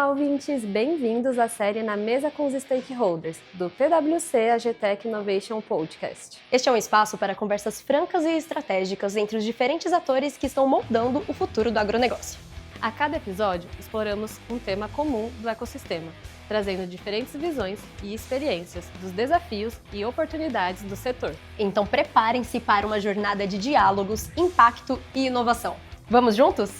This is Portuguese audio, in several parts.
Olá, ouvintes! Bem-vindos à série Na Mesa com os Stakeholders, do PwC AGTech Innovation Podcast. Este é um espaço para conversas francas e estratégicas entre os diferentes atores que estão moldando o futuro do agronegócio. A cada episódio, exploramos um tema comum do ecossistema, trazendo diferentes visões e experiências dos desafios e oportunidades do setor. Então preparem-se para uma jornada de diálogos, impacto e inovação. Vamos juntos?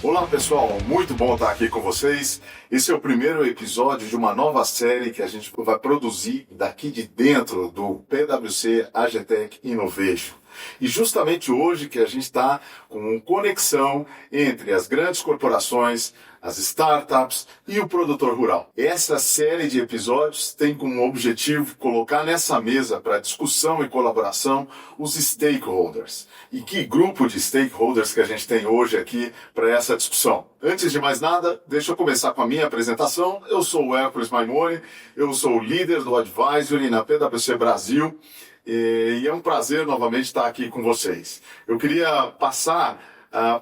Olá pessoal, muito bom estar aqui com vocês. Esse é o primeiro episódio de uma nova série que a gente vai produzir daqui de dentro do PwC AGTech Innovation. E justamente hoje que a gente está com conexão entre as grandes corporações, as startups e o produtor rural. Essa série de episódios tem como objetivo colocar nessa mesa para discussão e colaboração os stakeholders. E que grupo de stakeholders que a gente tem hoje aqui para essa discussão? Antes de mais nada, deixa eu começar com a minha apresentação. Eu sou o Hércules Maimone, eu sou o líder do Advisory na PwC Brasil. E é um prazer novamente estar aqui com vocês. Eu queria passar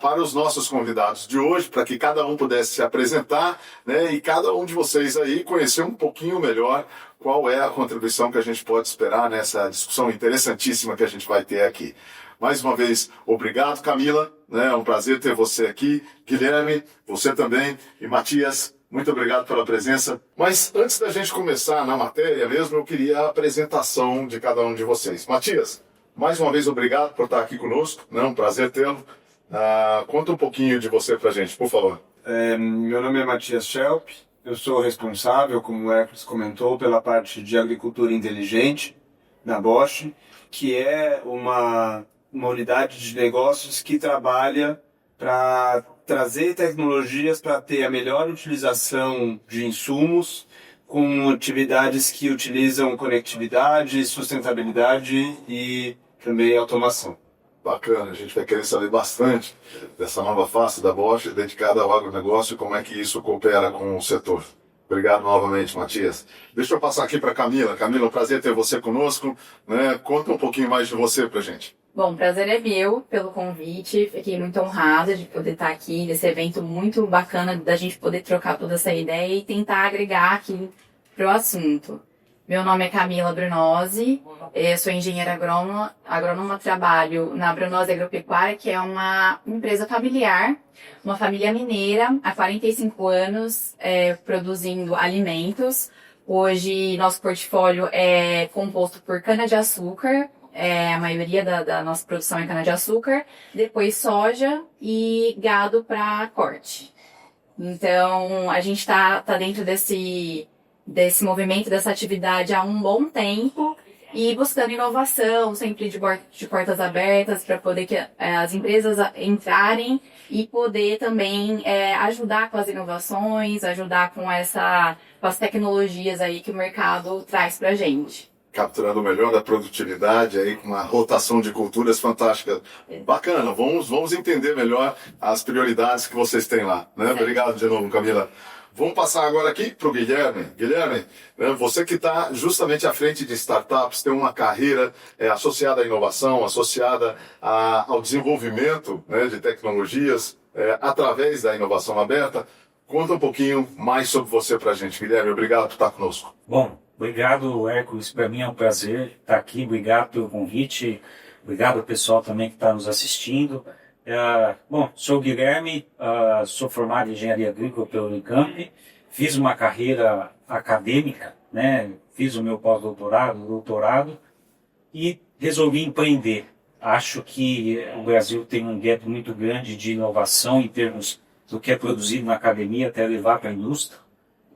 para os nossos convidados de hoje, para que cada um pudesse se apresentar, né, e cada um de vocês aí conhecer um pouquinho melhor qual é a contribuição que a gente pode esperar nessa discussão interessantíssima que a gente vai ter aqui. Mais uma vez, obrigado, Camila, né, é um prazer ter você aqui. Guilherme, você também, e Matias, muito obrigado pela presença. Mas antes da gente começar na matéria mesmo, eu queria a apresentação de cada um de vocês. Matias, mais uma vez obrigado por estar aqui conosco, né? Um prazer tê-lo. Conta um pouquinho de você pra gente, por favor. Meu nome é Matias Schelp, eu sou responsável, como o Hércules comentou, pela parte de agricultura inteligente na Bosch, que é uma unidade de negócios que trabalha para trazer tecnologias para ter a melhor utilização de insumos com atividades que utilizam conectividade, sustentabilidade e também automação. Bacana, a gente vai querer saber bastante dessa nova face da Bosch dedicada ao agronegócio e como é que isso coopera com o setor. Obrigado novamente, Matias. Deixa eu passar aqui para Camila. Camila, é um prazer ter você conosco, né? Conta um pouquinho mais de você para a gente. Bom, prazer é meu pelo convite, fiquei muito honrada de poder estar aqui nesse evento muito bacana, da gente poder trocar toda essa ideia e tentar agregar aqui para o assunto. Meu nome é Camila Brunozzi, eu sou engenheira agrônoma, trabalho na Brunozzi Agropecuária, que é uma empresa familiar, uma família mineira, há 45 anos, produzindo alimentos. Hoje, nosso portfólio é composto por cana-de-açúcar, a maioria da nossa produção é cana-de-açúcar, depois soja e gado para corte. Então, a gente está dentro desse movimento, dessa atividade há um bom tempo e buscando inovação, sempre de portas abertas para poder que as empresas entrarem e poder também ajudar com as inovações, ajudar com as tecnologias aí que o mercado traz para a gente. Capturando o melhor da produtividade, aí com uma rotação de culturas fantástica. Bacana, vamos entender melhor as prioridades que vocês têm lá, né? Obrigado de novo, Camila. Vamos passar agora aqui para o Guilherme. Guilherme, né, você que está justamente à frente de startups, tem uma carreira associada à inovação, associada ao desenvolvimento, né, de tecnologias através da inovação aberta. Conta um pouquinho mais sobre você para a gente, Guilherme. Obrigado por estar conosco. Bom, obrigado, Hércules. Para mim é um prazer estar aqui. Obrigado pelo convite. Obrigado ao pessoal também que está nos assistindo. Sou o Guilherme, sou formado em Engenharia Agrícola pela Unicamp, fiz uma carreira acadêmica, né? Fiz o meu pós-doutorado, doutorado e resolvi empreender. Acho que o Brasil tem um gap muito grande de inovação em termos do que é produzido na academia até levar para a indústria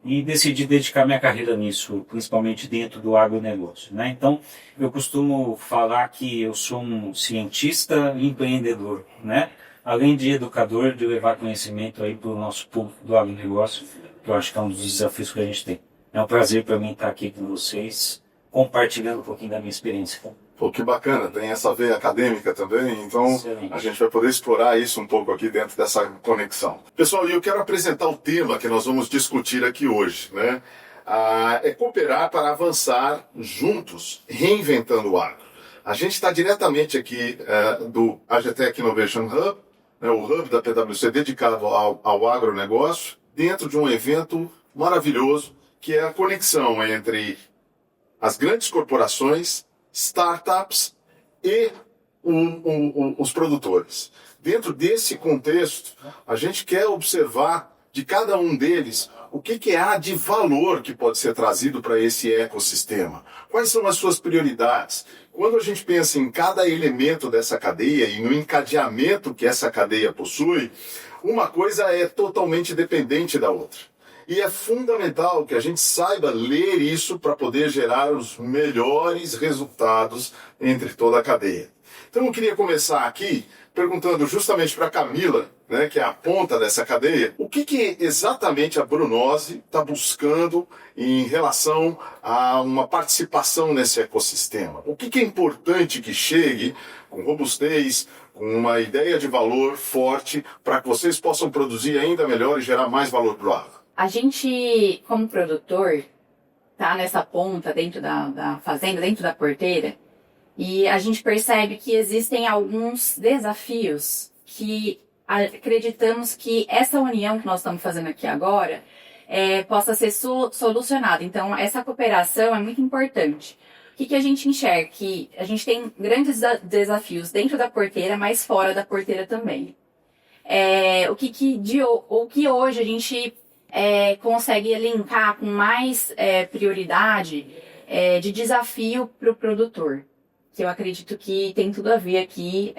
e decidi dedicar minha carreira nisso, principalmente dentro do agronegócio, né? Então, eu costumo falar que eu sou um cientista e empreendedor, né? Além de educador, de levar conhecimento aí para o nosso público do agronegócio, que eu acho que é um dos desafios que a gente tem. É um prazer para mim estar aqui com vocês, compartilhando um pouquinho da minha experiência. Pô, que bacana, tem essa veia acadêmica também, então Excelente. A gente vai poder explorar isso um pouco aqui dentro dessa conexão. Pessoal, eu quero apresentar o tema que nós vamos discutir aqui hoje, né? É cooperar para avançar juntos, reinventando o agro. A gente está diretamente aqui do AGTech Innovation Hub, né, o hub da PwC dedicado ao agronegócio, dentro de um evento maravilhoso, que é a conexão entre as grandes corporações, startups e os produtores. Dentro desse contexto, a gente quer observar de cada um deles o que há de valor que pode ser trazido para esse ecossistema. Quais são as suas prioridades? Quando a gente pensa em cada elemento dessa cadeia e no encadeamento que essa cadeia possui, uma coisa é totalmente dependente da outra. E é fundamental que a gente saiba ler isso para poder gerar os melhores resultados entre toda a cadeia. Então eu queria começar aqui perguntando justamente para a Camila, né, que é a ponta dessa cadeia, o que exatamente a Brunose está buscando em relação a uma participação nesse ecossistema? O que é importante que chegue com robustez, com uma ideia de valor forte, para que vocês possam produzir ainda melhor e gerar mais valor para o agro? A gente, como produtor, tá nessa ponta dentro da fazenda, dentro da porteira, e a gente percebe que existem alguns desafios que acreditamos que essa união que nós estamos fazendo aqui agora possa ser solucionada. Então, essa cooperação é muito importante. O que a gente enxerga? Que a gente tem grandes desafios dentro da porteira, mas fora da porteira também. O que hoje a gente consegue elencar com mais prioridade de desafio para o produtor, que eu acredito que tem tudo a ver aqui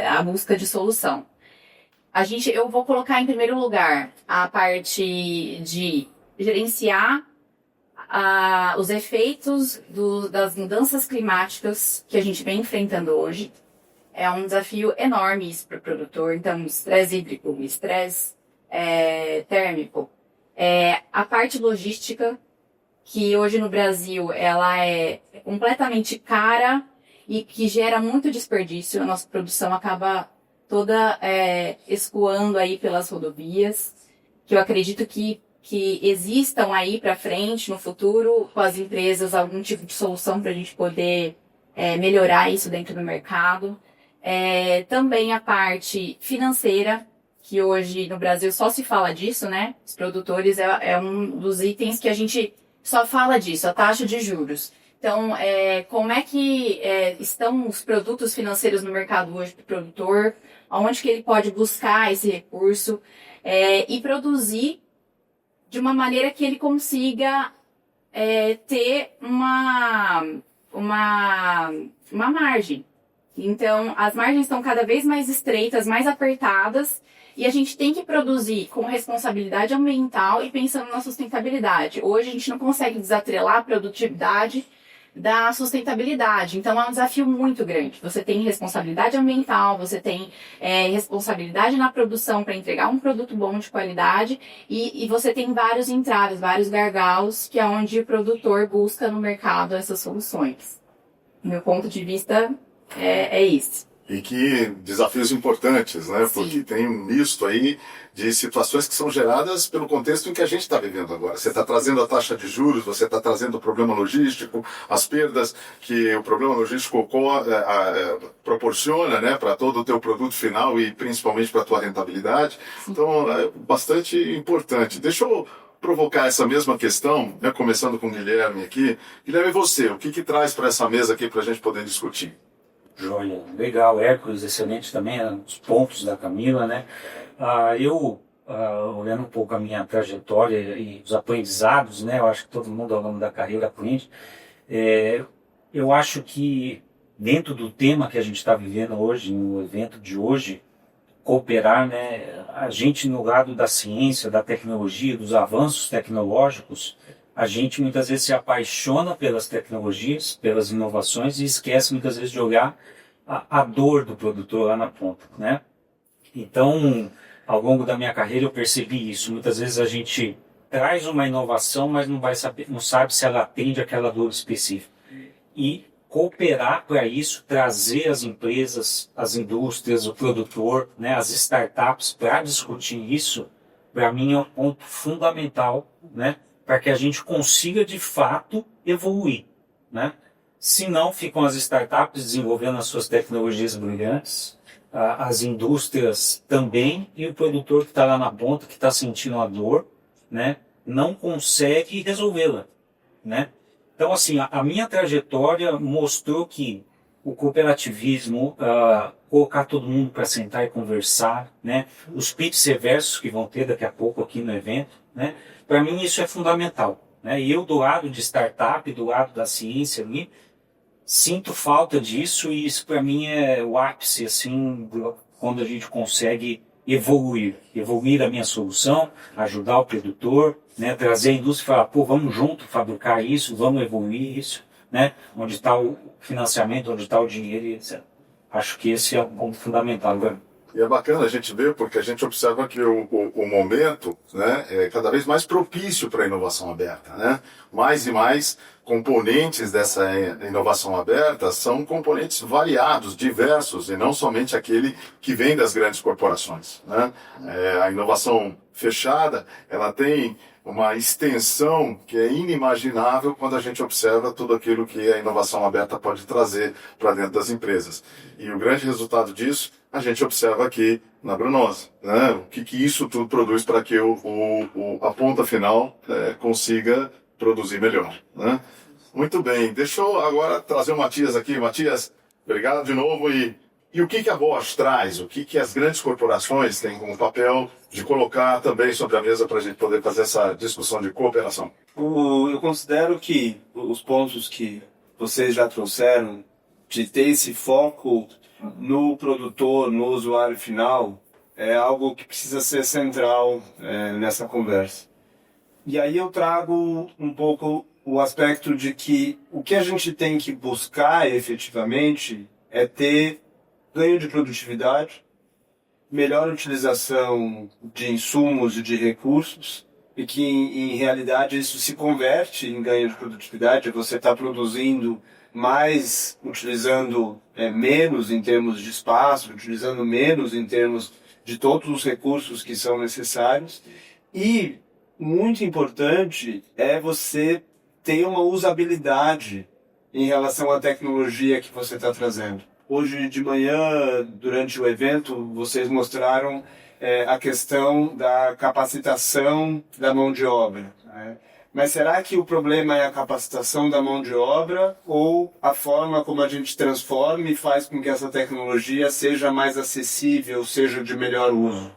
a busca de solução. Eu vou colocar em primeiro lugar a parte de gerenciar os efeitos das mudanças climáticas que a gente vem enfrentando hoje. É um desafio enorme isso para o produtor. Então, estresse hídrico, estresse térmico. A parte logística, que hoje no Brasil ela é completamente cara e que gera muito desperdício. A nossa produção acaba toda escoando aí pelas rodovias, que eu acredito que existam aí para frente, no futuro, com as empresas, algum tipo de solução para a gente poder melhorar isso dentro do mercado. Também a parte financeira, que hoje no Brasil só se fala disso, né? Os produtores é um dos itens que a gente só fala disso, a taxa de juros. Então, como é que estão os produtos financeiros no mercado hoje para o produtor? Onde que ele pode buscar esse recurso e produzir de uma maneira que ele consiga ter uma margem. Então, as margens estão cada vez mais estreitas, mais apertadas, e a gente tem que produzir com responsabilidade ambiental e pensando na sustentabilidade. Hoje a gente não consegue desatrelar a produtividade da sustentabilidade. Então é um desafio muito grande. Você tem responsabilidade ambiental, você tem responsabilidade na produção para entregar um produto bom de qualidade e você tem vários entraves, vários gargalos, que é onde o produtor busca no mercado essas soluções. Meu ponto de vista é isso. E que desafios importantes, né? Sim. Porque tem um misto aí de situações que são geradas pelo contexto em que a gente está vivendo agora. Você está trazendo a taxa de juros, você está trazendo o problema logístico, as perdas que o problema logístico proporciona, né, para todo o teu produto final e principalmente para a tua rentabilidade. Então, é bastante importante. Deixa eu provocar essa mesma questão, né, começando com o Guilherme aqui. Guilherme, você, o que traz para essa mesa aqui para a gente poder discutir? Joia, legal, Hércules, excelente também, os pontos da Camila, né? Olhando um pouco a minha trajetória e os aprendizados, né? Eu acho que todo mundo ao longo da carreira aprende. Eu acho que dentro do tema que a gente está vivendo hoje, no evento de hoje, cooperar, né? A gente no lado da ciência, da tecnologia, dos avanços tecnológicos, a gente muitas vezes se apaixona pelas tecnologias, pelas inovações e esquece muitas vezes de olhar a dor do produtor lá na ponta, né? Então, ao longo da minha carreira eu percebi isso. Muitas vezes a gente traz uma inovação, mas não sabe se ela atende aquela dor específica. E cooperar para isso, trazer as empresas, as indústrias, o produtor, né, as startups para discutir isso, para mim é um ponto fundamental, né? Para que a gente consiga, de fato, evoluir, né? Se não, ficam as startups desenvolvendo as suas tecnologias brilhantes, as indústrias também, e o produtor que está lá na ponta, que está sentindo a dor, né, não consegue resolvê-la, né? Então, assim, a minha trajetória mostrou que o cooperativismo, colocar todo mundo para sentar e conversar, né, os pitches reversos que vão ter daqui a pouco aqui no evento, né, para mim isso é fundamental, né? E eu, do lado de startup, do lado da ciência ali, sinto falta disso, e isso para mim é o ápice, assim, quando a gente consegue evoluir a minha solução, ajudar o produtor, né, trazer a indústria e falar, pô, vamos junto fabricar isso, vamos evoluir isso, né, onde está o financiamento, onde está o dinheiro, etc. Acho que esse é um ponto fundamental, né? E é bacana a gente ver, porque a gente observa que o momento, né, é cada vez mais propício para a inovação aberta, né? Mais e mais componentes dessa inovação aberta são componentes variados, diversos, e não somente aquele que vem das grandes corporações, né? A inovação fechada, ela tem uma extensão que é inimaginável quando a gente observa tudo aquilo que a inovação aberta pode trazer para dentro das empresas. E o grande resultado disso, a gente observa aqui na Brunose, né? O que isso tudo produz para que a ponta final consiga produzir melhor, né? Muito bem, deixa eu agora trazer o Matias aqui. Matias, obrigado de novo. E o que a Bosch traz? O que as grandes corporações têm como papel de colocar também sobre a mesa para a gente poder fazer essa discussão de cooperação? Eu considero que os pontos que vocês já trouxeram, de ter esse foco no produtor, no usuário final, é algo que precisa ser central nessa conversa. E aí eu trago um pouco o aspecto de que o que a gente tem que buscar efetivamente é ter ganho de produtividade, melhor utilização de insumos e de recursos, e que em realidade isso se converte em ganho de produtividade. Você está produzindo mais, utilizando menos em termos de espaço, utilizando menos em termos de todos os recursos que são necessários. E muito importante é você ter uma usabilidade em relação à tecnologia que você está trazendo. Hoje de manhã, durante o evento, vocês mostraram a questão da capacitação da mão de obra, né? Mas será que o problema é a capacitação da mão de obra ou a forma como a gente transforma e faz com que essa tecnologia seja mais acessível, seja de melhor uso?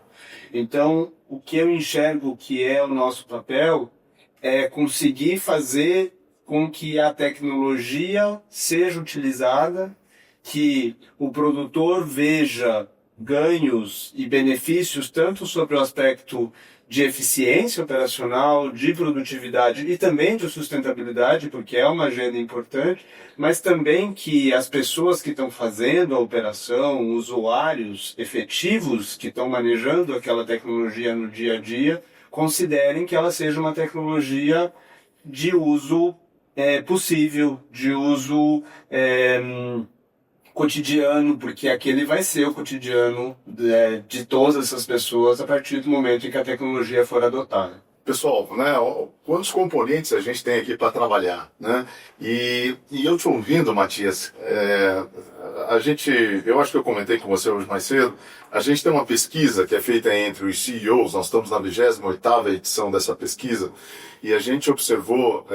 Então, o que eu enxergo que é o nosso papel é conseguir fazer com que a tecnologia seja utilizada, que o produtor veja ganhos e benefícios tanto sobre o aspecto de eficiência operacional, de produtividade e também de sustentabilidade, porque é uma agenda importante, mas também que as pessoas que estão fazendo a operação, usuários efetivos que estão manejando aquela tecnologia no dia a dia, considerem que ela seja uma tecnologia de uso possível, de uso cotidiano, porque aquele vai ser o cotidiano de todas essas pessoas a partir do momento em que a tecnologia for adotada. Pessoal, né, quantos componentes a gente tem aqui para trabalhar, né? E eu te ouvindo, Matias, eu acho que eu comentei com você hoje mais cedo, a gente tem uma pesquisa que é feita entre os CEOs, nós estamos na 28ª edição dessa pesquisa, e a gente observou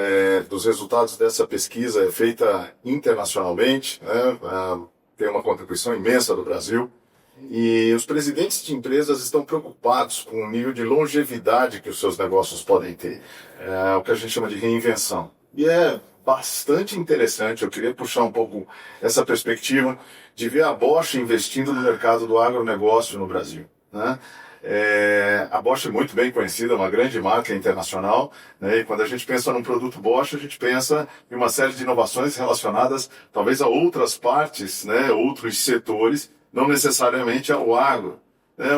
dos resultados dessa pesquisa, feita internacionalmente, né, tem uma contribuição imensa do Brasil, e os presidentes de empresas estão preocupados com o nível de longevidade que os seus negócios podem ter, o que a gente chama de reinvenção. E é bastante interessante, eu queria puxar um pouco essa perspectiva de ver a Bosch investindo no mercado do agronegócio no Brasil, né? A Bosch é muito bem conhecida, uma grande marca internacional, né? E quando a gente pensa num produto Bosch, a gente pensa em uma série de inovações relacionadas talvez a outras partes, né? Outros setores, não necessariamente ao agro.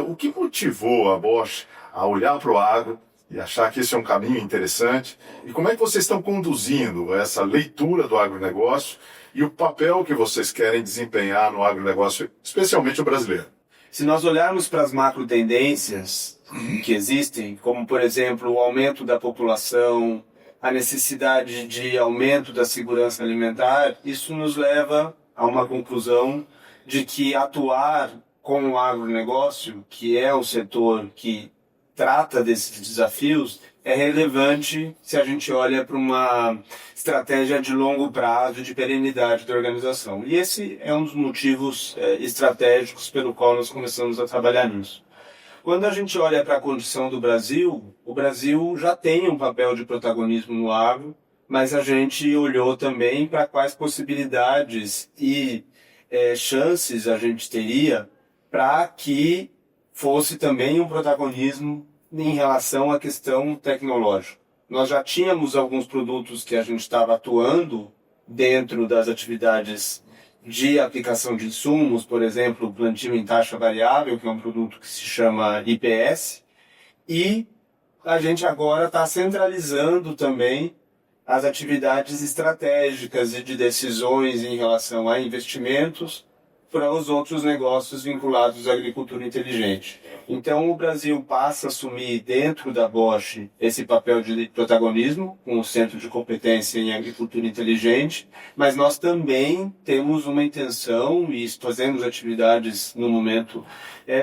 O que motivou a Bosch a olhar para o agro e achar que esse é um caminho interessante? E como é que vocês estão conduzindo essa leitura do agronegócio e o papel que vocês querem desempenhar no agronegócio, especialmente o brasileiro? Se nós olharmos para as macro tendências que existem, como por exemplo o aumento da população, a necessidade de aumento da segurança alimentar, isso nos leva a uma conclusão de que atuar com o agronegócio, que é um setor que trata desses desafios, é relevante se a gente olha para uma estratégia de longo prazo, de perenidade da organização. E esse é um dos motivos estratégicos pelo qual nós começamos a trabalhar nisso. Quando a gente olha para a condição do Brasil, o Brasil já tem um papel de protagonismo no agro, mas a gente olhou também para quais possibilidades e chances a gente teria para que fosse também um protagonismo em relação à questão tecnológica. Nós já tínhamos alguns produtos que a gente estava atuando dentro das atividades de aplicação de insumos, por exemplo, o plantio em taxa variável, que é um produto que se chama IPS, e a gente agora está centralizando também as atividades estratégicas e de decisões em relação a investimentos para os outros negócios vinculados à agricultura inteligente. Então, o Brasil passa a assumir dentro da Bosch esse papel de protagonismo, com o Centro de Competência em Agricultura Inteligente, mas nós também temos uma intenção e fazemos atividades no momento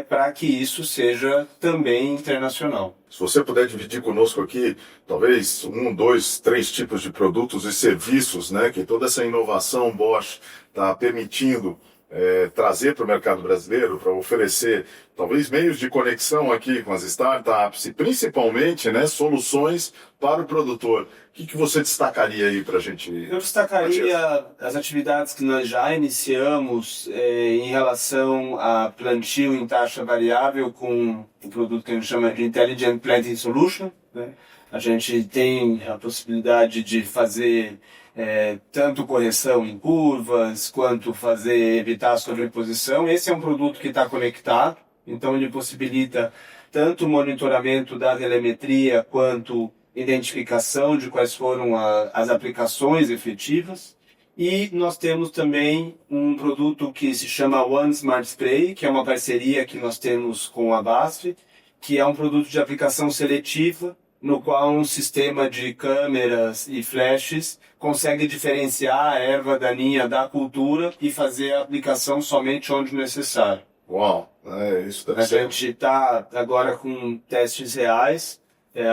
para que isso seja também internacional. Se você puder dividir conosco aqui, talvez 1, 2, 3 tipos de produtos e serviços, né, que toda essa inovação Bosch está permitindo trazer para o mercado brasileiro, para oferecer talvez meios de conexão aqui com as startups e principalmente, né, soluções para o produtor. O que você destacaria aí para a gente? Eu destacaria as atividades que nós já iniciamos em relação a plantio em taxa variável com um produto que a gente chama de Intelligent Planting Solution, né? A gente tem a possibilidade de fazer tanto correção em curvas, quanto evitar a sobreposição. Esse é um produto que está conectado, então ele possibilita tanto o monitoramento da telemetria, quanto identificação de quais foram as aplicações efetivas. E nós temos também um produto que se chama One Smart Spray, que é uma parceria que nós temos com a BASF, que é um produto de aplicação seletiva, no qual um sistema de câmeras e flashes consegue diferenciar a erva daninha da cultura e fazer a aplicação somente onde necessário. Uau, isso deve ser. A gente está agora com testes reais,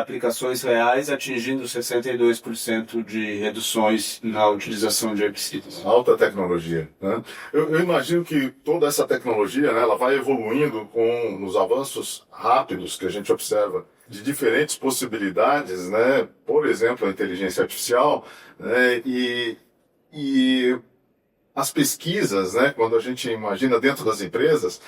aplicações reais, atingindo 62% de reduções na utilização de herbicidas. Alta tecnologia, né? Eu imagino que toda essa tecnologia, né, ela vai evoluindo com os avanços rápidos que a gente observa de diferentes possibilidades, né? Por exemplo, a inteligência artificial, né? E as pesquisas, né? Quando a gente imagina dentro das empresas,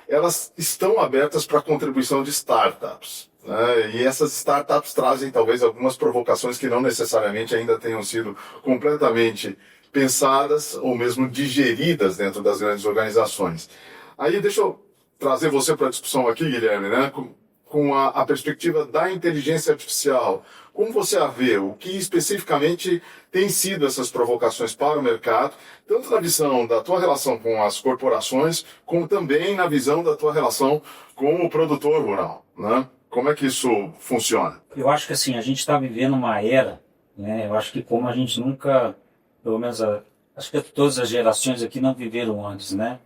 elas estão abertas para a contribuição de startups, né? E essas startups trazem talvez algumas provocações que não necessariamente ainda tenham sido completamente pensadas ou mesmo digeridas dentro das grandes organizações. Aí deixa eu trazer você para a discussão aqui, Guilherme, né? Com a perspectiva da inteligência artificial. Como você a vê? O que especificamente tem sido essas provocações para o mercado, tanto na visão da tua relação com as corporações, como também na visão da tua relação com o produtor rural, né? Como é que isso funciona? Eu acho que assim, a gente está vivendo uma era, né? Eu acho que como a gente nunca, pelo menos acho que todas as gerações aqui não viveram antes, né?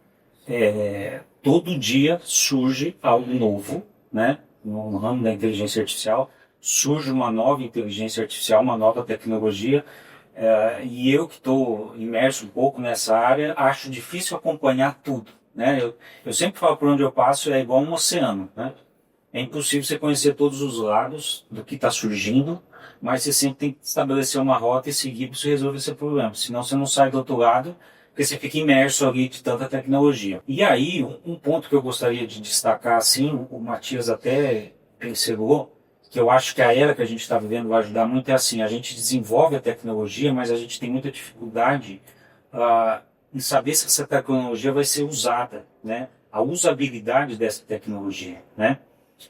Todo dia surge algo novo, né? No ramo da inteligência artificial, surge uma nova inteligência artificial, uma nova tecnologia, e eu que estou imerso um pouco nessa área, acho difícil acompanhar tudo, né? Eu sempre falo, por onde eu passo é igual um oceano, né? É impossível você conhecer todos os lados do que está surgindo, mas você sempre tem que estabelecer uma rota e seguir para você resolver esse problema, senão você não sai do outro lado, porque você fica imerso ali de tanta tecnologia. E aí, um ponto que eu gostaria de destacar, assim, o Matias até pincelou, que eu acho que a era que a gente está vivendo vai ajudar muito, é assim, a gente desenvolve a tecnologia, mas a gente tem muita dificuldade em saber se essa tecnologia vai ser usada, né? A usabilidade dessa tecnologia, né?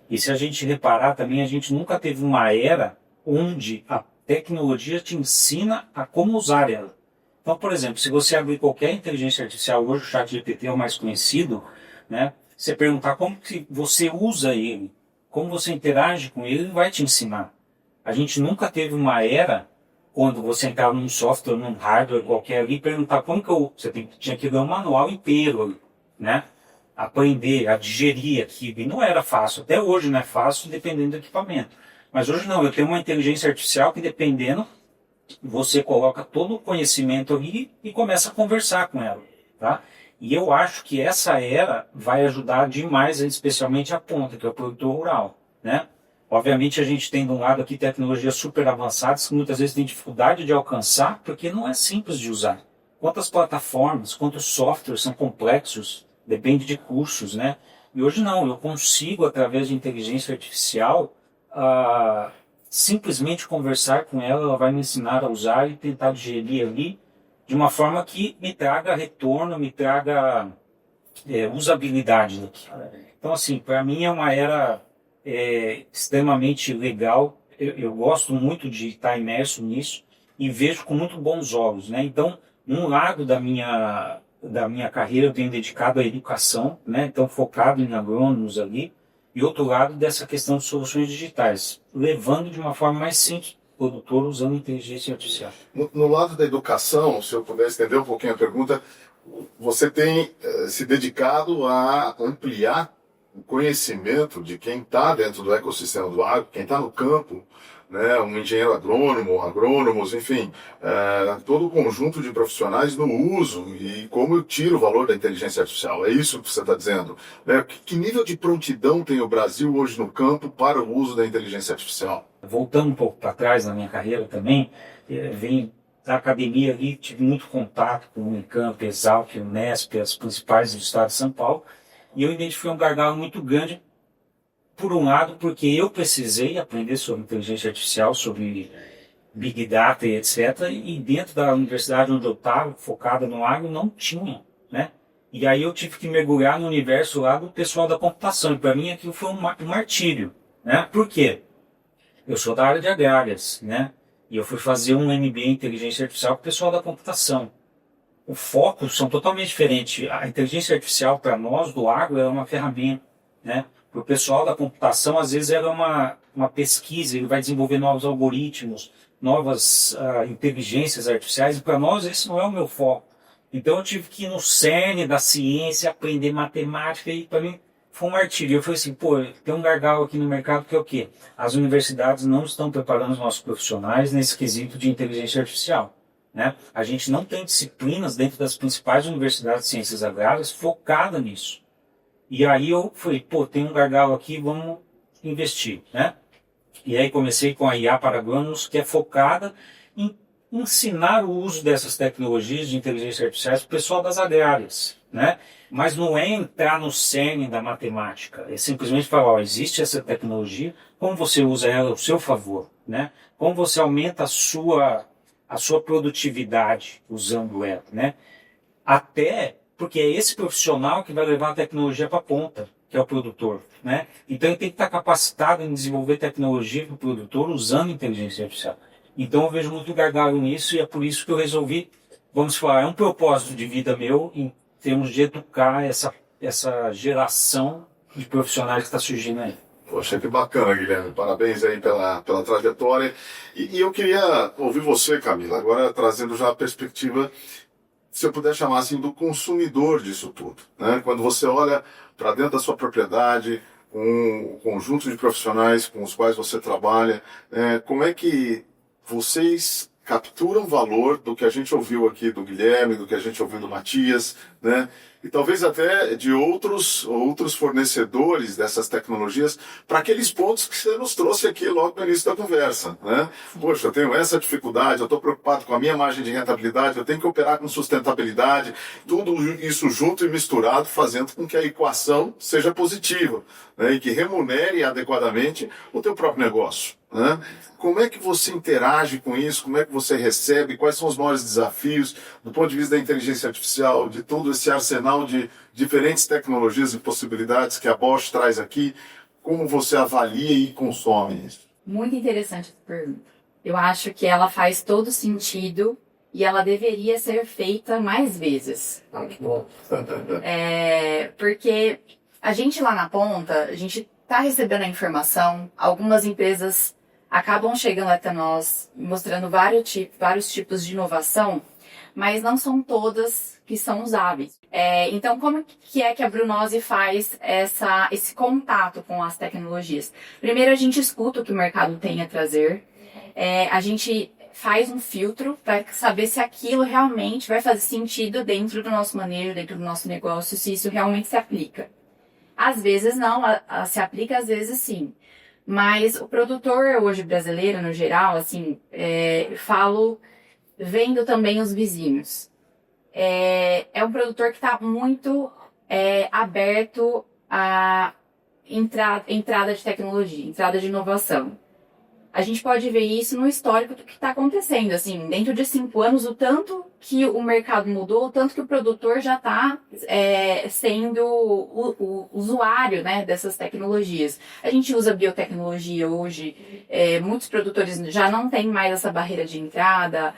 E se a gente reparar também, a gente nunca teve uma era onde a tecnologia te ensina a como usar ela. Então, por exemplo, se você abrir qualquer inteligência artificial, hoje o ChatGPT é o mais conhecido, né? Você perguntar como que você usa ele, como você interage com ele, ele vai te ensinar. A gente nunca teve uma era quando você entrava num software, num hardware qualquer ali, e perguntar como que tinha que ler um manual inteiro, né? aprender a digerir aquilo. E não era fácil. Até hoje não é fácil, dependendo do equipamento. Mas hoje não. Eu tenho uma inteligência artificial que, dependendo, você coloca todo o conhecimento ali e começa a conversar com ela. Tá? E eu acho que essa era vai ajudar demais, especialmente a ponta, que é o produtor rural. Né? Obviamente a gente tem de um lado aqui tecnologias super avançadas que muitas vezes tem dificuldade de alcançar porque não é simples de usar. Quantas plataformas, quantos softwares são complexos, depende de custos, né? E hoje não, eu consigo através de inteligência artificial simplesmente conversar com ela, ela vai me ensinar a usar e tentar digerir ali de uma forma que me traga retorno, me traga usabilidade daquilo. Então assim, para mim é uma era extremamente legal, eu gosto muito de estar imerso nisso e vejo com muito bons olhos, né? Então, um lado da minha carreira eu tenho dedicado à educação, né? Então focado em agrônomos ali, e outro lado dessa questão de soluções digitais, levando de uma forma mais simples o produtor usando inteligência artificial. No lado da educação, se eu puder estender um pouquinho a pergunta, você tem se dedicado a ampliar o conhecimento de quem está dentro do ecossistema do agro, quem está no campo, né, um engenheiro agrônomo, agrônomos, enfim, todo o conjunto de profissionais no uso e como eu tiro o valor da inteligência artificial. É isso que você está dizendo. Né? Que nível de prontidão tem o Brasil hoje no campo para o uso da inteligência artificial? Voltando um pouco para trás na minha carreira também, vem da academia ali, tive muito contato com o Unicamp, Exalc, Unesp, as principais do estado de São Paulo, e eu identifiquei um gargalo muito grande, por um lado, porque eu precisei aprender sobre inteligência artificial, sobre Big Data e etc. E dentro da universidade onde eu estava, focada no agro, não tinha, né? E aí eu tive que mergulhar no universo lá do pessoal da computação. E para mim aquilo foi um martírio, né? Por quê? Eu sou da área de agrárias, né? E eu fui fazer um MBA em inteligência artificial com o pessoal da computação. O foco são totalmente diferentes. A inteligência artificial para nós do agro é uma ferramenta, né? Para o pessoal da computação, às vezes, era uma pesquisa, ele vai desenvolver novos algoritmos, novas inteligências artificiais, e para nós esse não é o meu foco. Então eu tive que ir no cerne da ciência, aprender matemática, e para mim foi um martírio. Eu falei assim, tem um gargalo aqui no mercado que é o quê? As universidades não estão preparando os nossos profissionais nesse quesito de inteligência artificial. Né? A gente não tem disciplinas dentro das principais universidades de ciências agrárias focada nisso. E aí eu falei, tem um gargalo aqui, vamos investir, né? E aí comecei com a IA para agrônomos, que é focada em ensinar o uso dessas tecnologias de inteligência artificial para o pessoal das agrárias, né? Mas não é entrar no cerne da matemática, é simplesmente falar, existe essa tecnologia, como você usa ela ao seu favor, né? Como você aumenta a sua produtividade usando ela, né? Até porque é esse profissional que vai levar a tecnologia para a ponta, que é o produtor, né? Então ele tem que estar capacitado em desenvolver tecnologia para o produtor usando inteligência artificial. Então eu vejo muito gargalo nisso e é por isso que eu resolvi, vamos falar, é um propósito de vida meu em termos de educar essa geração de profissionais que está surgindo aí. Poxa, que bacana, Guilherme. Parabéns aí pela trajetória. E eu queria ouvir você, Camila, agora trazendo já a perspectiva, se eu puder chamar assim, do consumidor disso tudo. Né? Quando você olha para dentro da sua propriedade, com o conjunto de profissionais com os quais você trabalha, como é que vocês capturam valor do que a gente ouviu aqui do Guilherme, do que a gente ouviu do Matias, né? E talvez até de outros fornecedores dessas tecnologias para aqueles pontos que você nos trouxe aqui logo no início da conversa, né? Poxa, eu tenho essa dificuldade, eu estou preocupado com a minha margem de rentabilidade, eu tenho que operar com sustentabilidade, tudo isso junto e misturado, fazendo com que a equação seja positiva, né? E que remunere adequadamente o teu próprio negócio, né? Como é que você interage com isso? Como é que você recebe? Quais são os maiores desafios do ponto de vista da inteligência artificial, de todo esse arsenal de diferentes tecnologias e possibilidades que a Bosch traz aqui? Como você avalia e consome isso? Muito interessante essa pergunta. Eu acho que ela faz todo sentido e ela deveria ser feita mais vezes. Que bom. Porque a gente lá na ponta, a gente está recebendo a informação, algumas empresas acabam chegando até nós, mostrando vários tipos de inovação, mas não são todas que são usáveis. Então, como que é que a Brunose faz esse contato com as tecnologias? Primeiro, a gente escuta o que o mercado tem a trazer, a gente faz um filtro para saber se aquilo realmente vai fazer sentido dentro do nosso manejo, dentro do nosso negócio, se isso realmente se aplica. Às vezes não, se aplica, às vezes sim. Mas o produtor hoje brasileiro, no geral, assim, falo vendo também os vizinhos. É um produtor que está muito aberto à entrada de tecnologia, entrada de inovação. A gente pode ver isso no histórico do que está acontecendo, assim, dentro de 5 anos, o tanto que o mercado mudou, o tanto que o produtor já está sendo o usuário, né, dessas tecnologias. A gente usa biotecnologia hoje, muitos produtores já não têm mais essa barreira de entrada,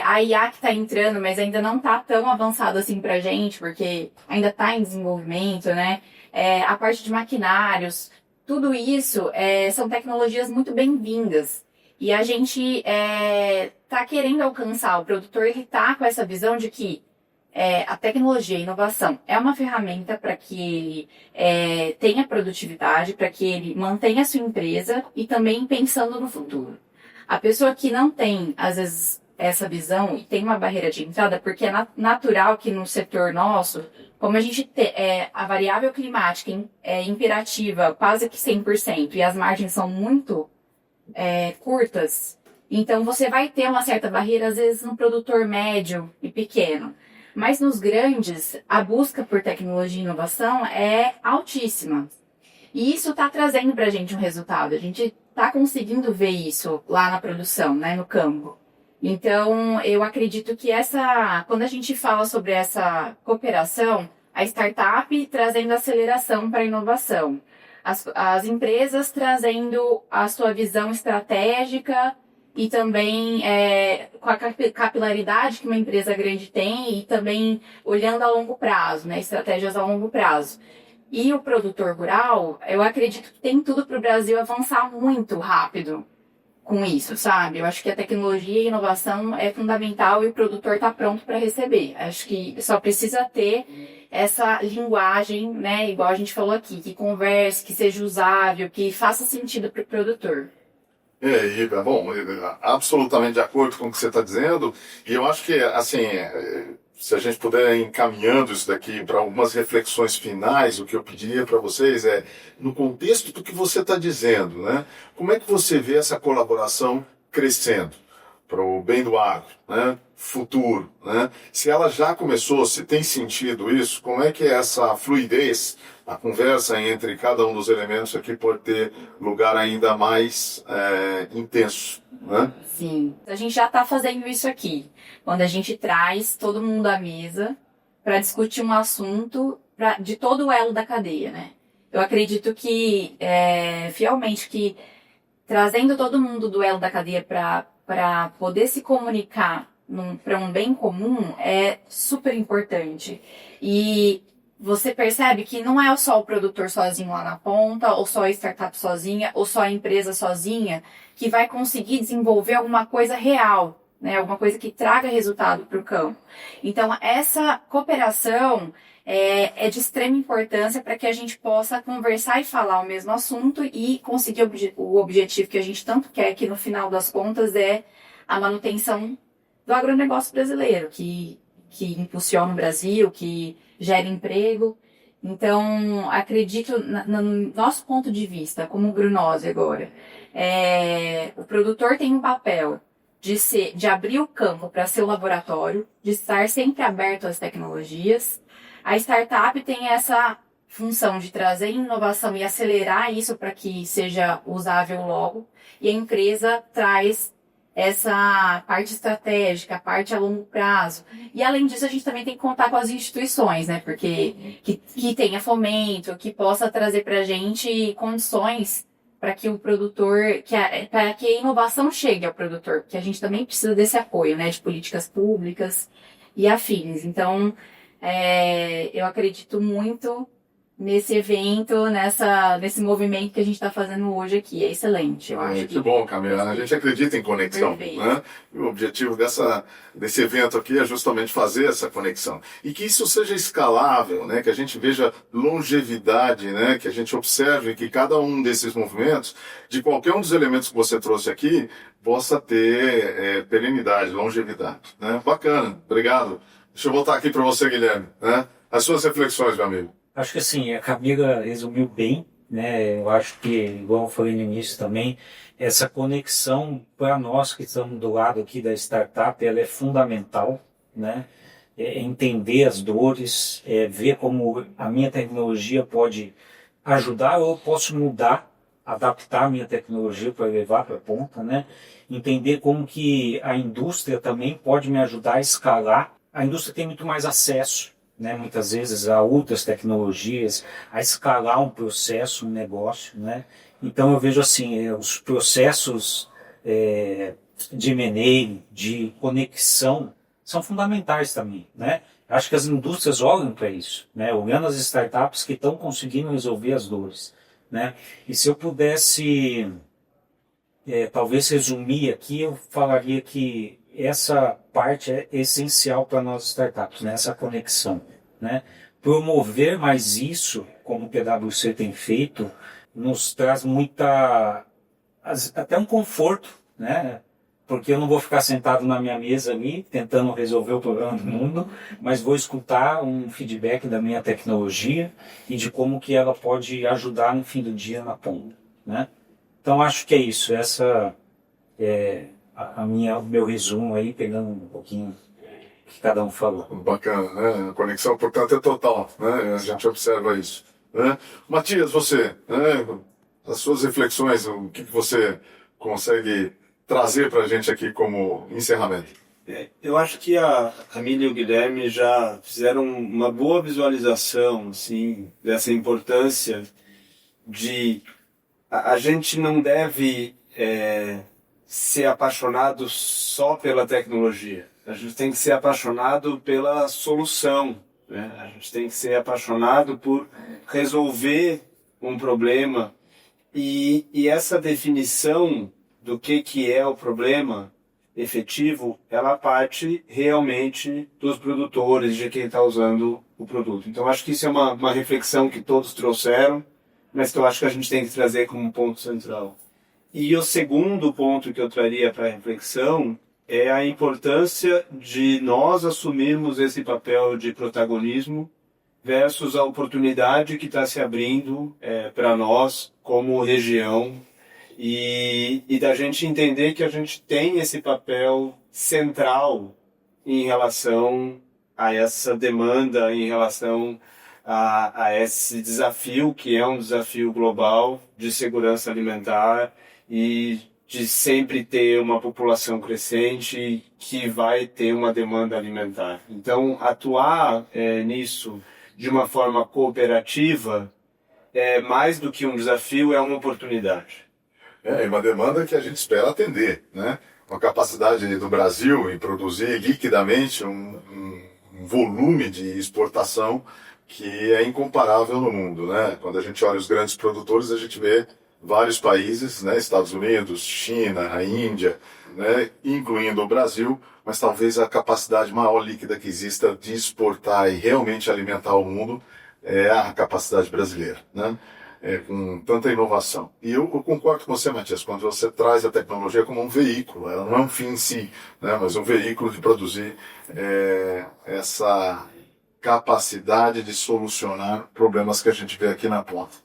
a IA que está entrando, mas ainda não está tão avançado assim para a gente, porque ainda está em desenvolvimento, né, a parte de maquinários. Tudo isso são tecnologias muito bem-vindas. E a gente está querendo alcançar, o produtor está com essa visão de que a tecnologia, a inovação é uma ferramenta para que ele tenha produtividade, para que ele mantenha a sua empresa e também pensando no futuro. A pessoa que não tem, às vezes, essa visão e tem uma barreira de entrada, porque é natural que no setor nosso, como a gente a variável climática é imperativa quase que 100% e as margens são muito curtas, então você vai ter uma certa barreira, às vezes, no produtor médio e pequeno. Mas nos grandes, a busca por tecnologia e inovação é altíssima. E isso está trazendo para a gente um resultado. A gente está conseguindo ver isso lá na produção, né, no campo. Então, eu acredito que quando a gente fala sobre essa cooperação, a startup trazendo aceleração para a inovação, as empresas trazendo a sua visão estratégica e também com a capilaridade que uma empresa grande tem e também olhando a longo prazo, né, estratégias a longo prazo. E o produtor rural, eu acredito que tem tudo para o Brasil avançar muito rápido com isso, sabe? Eu acho que a tecnologia e a inovação é fundamental e o produtor está pronto para receber. Acho que só precisa ter essa linguagem, né, igual a gente falou aqui, que converse, que seja usável, que faça sentido para o produtor. Bom, absolutamente de acordo com o que você está dizendo, e eu acho que, assim, se a gente puder ir encaminhando isso daqui para algumas reflexões finais, o que eu pediria para vocês no contexto do que você está dizendo, né? Como é que você vê essa colaboração crescendo para o bem do agro, né? Futuro, né? Se ela já começou, se tem sentido isso, como é que essa fluidez, a conversa entre cada um dos elementos aqui pode ter lugar ainda mais intenso, né? Sim, a gente já está fazendo isso aqui, quando a gente traz todo mundo à mesa para discutir um assunto de todo o elo da cadeia, né? Eu acredito que, fielmente, que trazendo todo mundo do elo da cadeia para poder se comunicar para um bem comum é super importante. E você percebe que não é só o produtor sozinho lá na ponta, ou só a startup sozinha, ou só a empresa sozinha, que vai conseguir desenvolver alguma coisa real, né? Alguma coisa que traga resultado para o campo. Então, essa cooperação é de extrema importância para que a gente possa conversar e falar o mesmo assunto e conseguir o objetivo que a gente tanto quer, que no final das contas é a manutenção do agronegócio brasileiro, que impulsiona o Brasil, que gera emprego. Então, acredito, no nosso ponto de vista, como Brunose agora, o produtor tem um papel de abrir o campo para ser o laboratório, de estar sempre aberto às tecnologias. A startup tem essa função de trazer inovação e acelerar isso para que seja usável logo. E a empresa traz essa parte estratégica, a parte a longo prazo. E além disso, a gente também tem que contar com as instituições, né? Porque que tenha fomento, que possa trazer para a gente condições para que o produtor, para que a inovação chegue ao produtor, porque a gente também precisa desse apoio, né? De políticas públicas e afins. Então, eu acredito muito nesse evento, nesse movimento que a gente está fazendo hoje aqui. É excelente, eu acho. Que bom, Camila. A gente acredita em conexão, né? E o objetivo desse evento aqui é justamente fazer essa conexão. E que isso seja escalável, né? Que a gente veja longevidade, né? Que a gente observe que cada um desses movimentos, de qualquer um dos elementos que você trouxe aqui, possa ter perenidade, longevidade, né? Bacana, obrigado. Deixa eu voltar aqui para você, Guilherme, né? As suas reflexões, meu amigo. Acho que assim, a Camila resumiu bem, né? Eu acho que, igual eu falei no início também, essa conexão para nós que estamos do lado aqui da startup, ela é fundamental, né? Entender as dores, ver como a minha tecnologia pode ajudar, ou eu posso mudar, adaptar a minha tecnologia para levar para a ponta, né? Entender como que a indústria também pode me ajudar a escalar. A indústria tem muito mais acesso, né, muitas vezes a outras tecnologias, a escalar um processo, um negócio, né? Então eu vejo assim, os processos de M&A, de conexão, são fundamentais também, né? Acho que as indústrias olham para isso, né? Olhando as startups que estão conseguindo resolver as dores, né? E se eu pudesse talvez resumir aqui, eu falaria que essa parte é essencial para nós startups, né? Essa conexão, né? Promover mais isso, como o PwC tem feito, nos traz até um conforto, né? Porque eu não vou ficar sentado na minha mesa ali, tentando resolver o problema do mundo, mas vou escutar um feedback da minha tecnologia e de como que ela pode ajudar no fim do dia na ponta, né? Então acho que é isso, essa é o meu resumo aí, pegando um pouquinho que cada um falou. Bacana, né? A conexão, portanto, é total, né? A gente observa isso, né? Matias, você, né? As suas reflexões, o que você consegue trazer para a gente aqui como encerramento? Eu acho que a Camila e o Guilherme já fizeram uma boa visualização, assim, dessa importância de... A gente não deve ser apaixonado só pela tecnologia. A gente tem que ser apaixonado pela solução, né? A gente tem que ser apaixonado por resolver um problema. E essa definição do que é o problema efetivo, ela parte realmente dos produtores, de quem está usando o produto. Então acho que isso é uma reflexão que todos trouxeram, mas que eu acho que a gente tem que trazer como um ponto central. E o segundo ponto que eu traria para a reflexão é a importância de nós assumirmos esse papel de protagonismo versus a oportunidade que está se abrindo para nós como região e da gente entender que a gente tem esse papel central em relação a essa demanda, em relação a esse desafio, que é um desafio global de segurança alimentar e de sempre ter uma população crescente que vai ter uma demanda alimentar. Então, atuar nisso de uma forma cooperativa é mais do que um desafio, é uma oportunidade. É uma demanda que a gente espera atender, né? Com a capacidade do Brasil em produzir liquidamente um volume de exportação que é incomparável no mundo, né? Quando a gente olha os grandes produtores, a gente vê vários países, né? Estados Unidos, China, a Índia, né? Incluindo o Brasil, mas talvez a capacidade maior líquida que exista de exportar e realmente alimentar o mundo é a capacidade brasileira, né? Com tanta inovação. E eu concordo com você, Matias, quando você traz a tecnologia como um veículo, ela não é um fim em si, né? Mas um veículo de produzir essa capacidade de solucionar problemas que a gente vê aqui na ponta.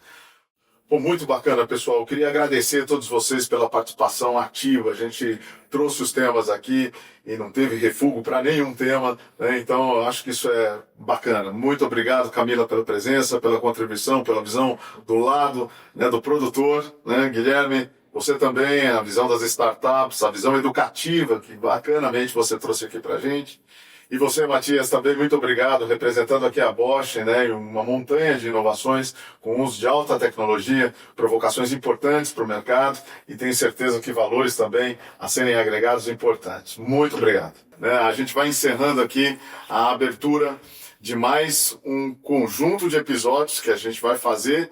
Pô, muito bacana, pessoal. Eu queria agradecer a todos vocês pela participação ativa. A gente trouxe os temas aqui e não teve refúgio para nenhum tema, né? Então, eu acho que isso é bacana. Muito obrigado, Camila, pela presença, pela contribuição, pela visão do lado, né, do produtor, né? Guilherme, você também, a visão das startups, a visão educativa que bacanamente você trouxe aqui para a gente. E você, Matias, também muito obrigado, representando aqui a Bosch, né, uma montanha de inovações com uso de alta tecnologia, provocações importantes para o mercado e tenho certeza que valores também a serem agregados importantes. Muito obrigado. A gente vai encerrando aqui a abertura de mais um conjunto de episódios que a gente vai fazer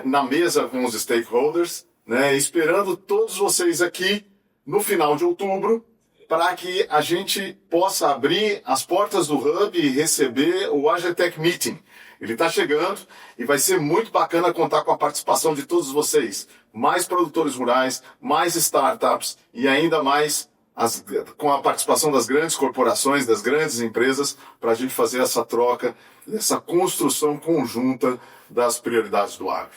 na mesa com os stakeholders, né? Esperando todos vocês aqui no final de outubro, para que a gente possa abrir as portas do Hub e receber o AGTech Meeting. Ele está chegando e vai ser muito bacana contar com a participação de todos vocês. Mais produtores rurais, mais startups e ainda mais com a participação das grandes corporações, das grandes empresas, para a gente fazer essa troca, essa construção conjunta das prioridades do agro.